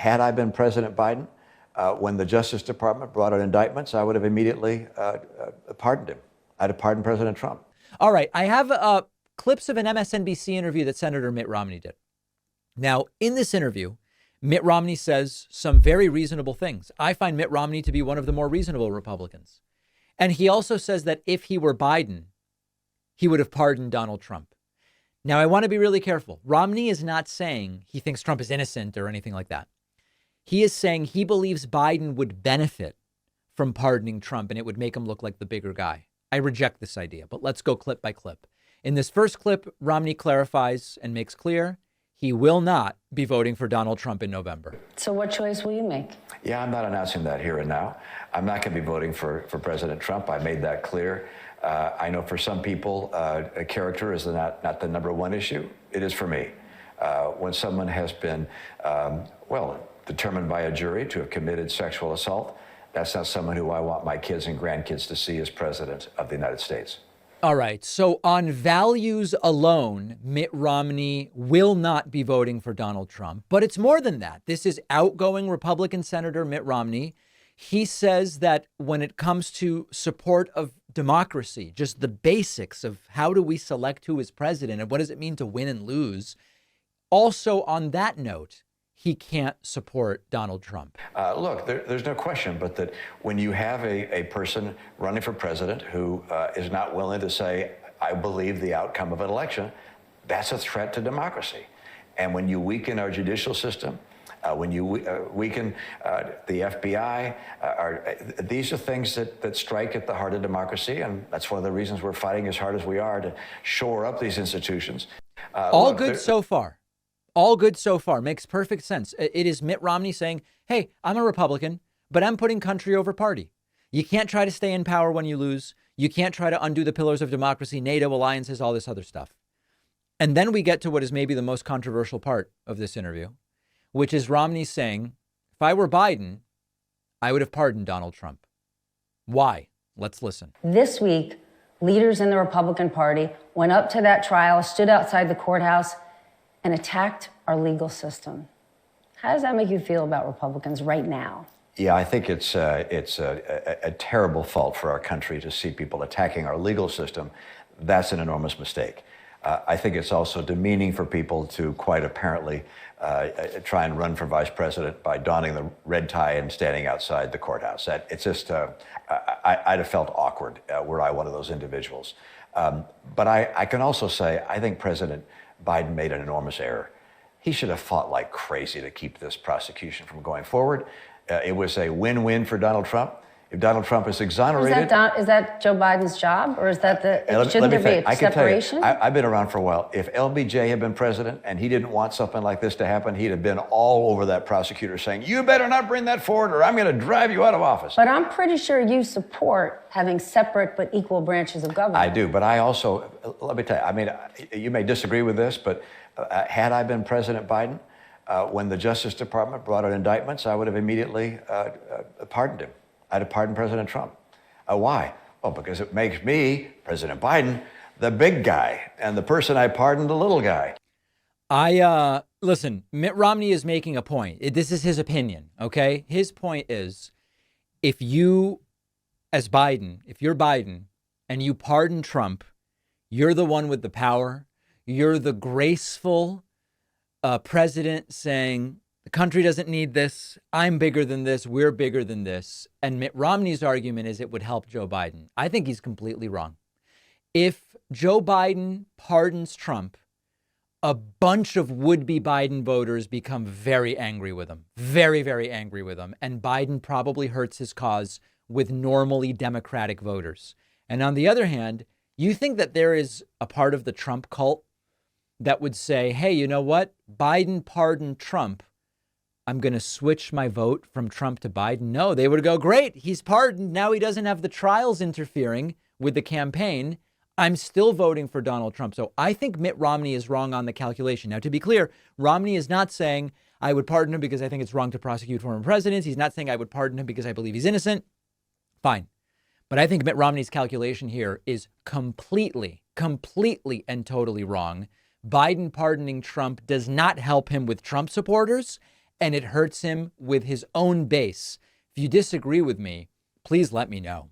Had I been President Biden, when the Justice Department brought out indictments, I would have immediately pardoned him. I'd have pardoned President Trump. All right. I have clips of an MSNBC interview that Senator Mitt Romney did. Now, in this interview, Mitt Romney says some very reasonable things. I find Mitt Romney to be one of the more reasonable Republicans. And he also says that if he were Biden, he would have pardoned Donald Trump. Now, I want to be really careful. Romney is not saying he thinks Trump is innocent or anything like that. He is saying he believes Biden would benefit from pardoning Trump and it would make him look like the bigger guy. I reject this idea, but let's go clip by clip. In this first clip, Romney clarifies and makes clear he will not be voting for Donald Trump in November. So what choice will you make? Yeah, I'm not announcing that here and now. I'm not going to be voting for President Trump. I made that clear. I know for some people, character is not the number one issue. It is for me. When someone has been, determined by a jury to have committed sexual assault, that's not someone who I want my kids and grandkids to see as president of the United States. All right. So on values alone, Mitt Romney will not be voting for Donald Trump. But it's more than that. This is outgoing Republican Senator Mitt Romney. He says that when it comes to support of democracy, just the basics of how do we select who is president and what does it mean to win and lose. Also, on that note, he can't support Donald Trump. Look, there's no question, but that when you have a person running for president who is not willing to say, I believe the outcome of an election, that's a threat to democracy. And when you weaken our judicial system, when you weaken the FBI, these are things that strike at the heart of democracy. And that's one of the reasons we're fighting as hard as we are to shore up these institutions. All good so far. All good so far. Makes perfect sense. It is Mitt Romney saying, hey, I'm a Republican, but I'm putting country over party. You can't try to stay in power when you lose. You can't try to undo the pillars of democracy, NATO alliances, all this other stuff. And then we get to what is maybe the most controversial part of this interview, which is Romney saying, if I were Biden, I would have pardoned Donald Trump. Why? Let's listen. This week, leaders in the Republican Party went up to that trial, stood outside the courthouse, and attacked our legal system. How does that make you feel about Republicans right now? Yeah, I think it's a terrible fault for our country to see people attacking our legal system. That's an enormous mistake. I think it's also demeaning for people to quite apparently try and run for vice president by donning the red tie and standing outside the courthouse. It's just, I'd have felt awkward were I one of those individuals. But I can also say, I think President Biden made an enormous error. He should have fought like crazy to keep this prosecution from going forward. It was a win-win for Donald Trump. If Donald Trump is exonerated... Is that Joe Biden's job? Or is that shouldn't there be a separation? I've been around for a while. If LBJ had been president and he didn't want something like this to happen, he'd have been all over that prosecutor saying, you better not bring that forward or I'm going to drive you out of office. But I'm pretty sure you support having separate but equal branches of government. I do, but I also, let me tell you, I mean, you may disagree with this, but had I been President Biden, when the Justice Department brought out indictments, I would have immediately pardoned him. I'd have pardoned President Trump. Why? Well, because it makes me, President Biden, the big guy, and the person I pardoned, the little guy. Listen, Mitt Romney is making a point. This is his opinion, okay? His point is, if you, as Biden, if you're Biden and you pardon Trump, you're the one with the power. You're the graceful president saying, the country doesn't need this. I'm bigger than this. We're bigger than this. And Mitt Romney's argument is it would help Joe Biden. I think he's completely wrong. If Joe Biden pardons Trump, a bunch of would-be Biden voters become very angry with him. Very, very angry with him. And Biden probably hurts his cause with normally Democratic voters. And on the other hand, you think that there is a part of the Trump cult that would say, hey, you know what? Biden pardoned Trump. I'm going to switch my vote from Trump to Biden. No, they would go, great, he's pardoned. Now he doesn't have the trials interfering with the campaign. I'm still voting for Donald Trump. So I think Mitt Romney is wrong on the calculation. Now, to be clear, Romney is not saying I would pardon him because I think it's wrong to prosecute former presidents. He's not saying I would pardon him because I believe he's innocent. Fine. But I think Mitt Romney's calculation here is completely and totally wrong. Biden pardoning Trump does not help him with Trump supporters. and it hurts him with his own base. If you disagree with me, please let me know.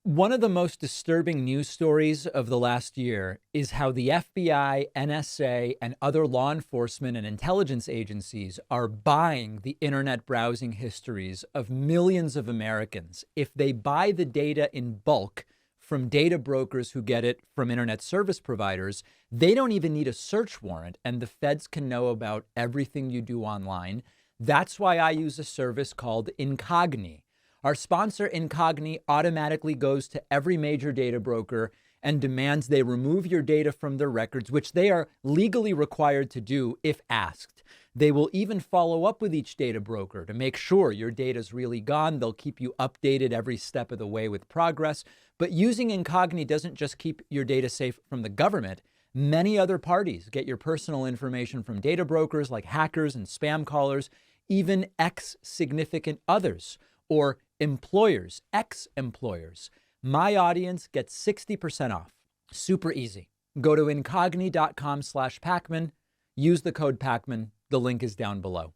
One of the most disturbing news stories of the last year is how the FBI, NSA, and other law enforcement and intelligence agencies are buying the internet browsing histories of millions of Americans. If they buy the data in bulk from data brokers who get it from internet service providers, they don't even need a search warrant, and the feds can know about everything you do online. That's why I use a service called Incogni. Our sponsor, Incogni, automatically goes to every major data broker and demands they remove your data from their records, which they are legally required to do if asked. They will even follow up with each data broker to make sure your data is really gone. They'll keep you updated every step of the way with progress. But using Incogni doesn't just keep your data safe from the government. Many other parties get your personal information from data brokers like hackers and spam callers, even ex-significant others or employers, ex-employers. My audience gets 60% off. Super easy. Go to incogni.com/Pacman. Use the code Pacman. The link is down below.